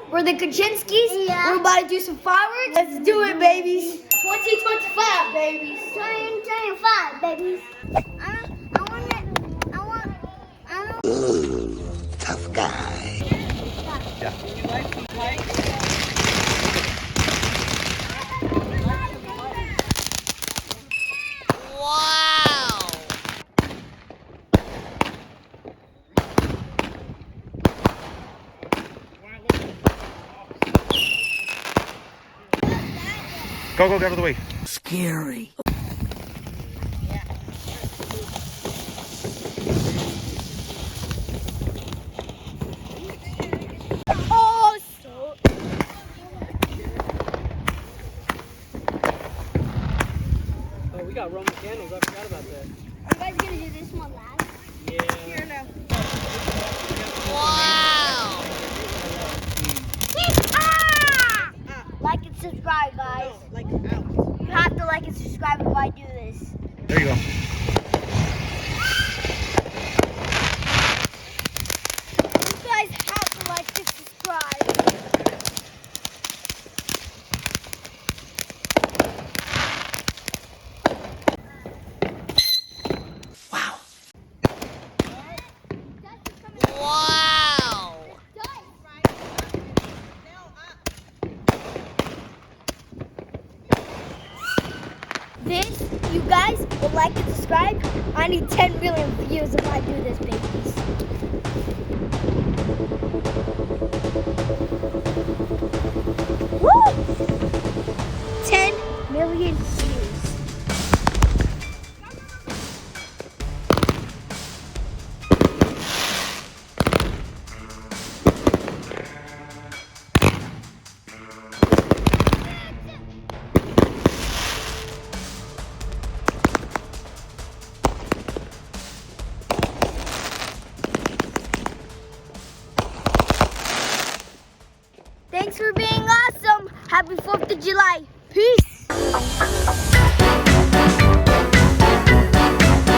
We're the Kaczynskis. Yeah. We're about to do some fireworks. Let's do it, babies. 2025, babies. 2025, babies. Ooh, tough guy. Yeah. Wow! Go, get out of the way. Scary. Oh, so. Oh, we got Roman candles. I forgot about that. Are you guys gonna do this one last? Yeah. Here now. Wow! Like and subscribe, guys. You have to like and subscribe if I do this. There you go. You guys have to like and subscribe. Wow! This, you guys will like and subscribe. I need 10 million views if I do this, babies. Woo! 10 million views. Thanks for being awesome. Happy 4th of July. Peace.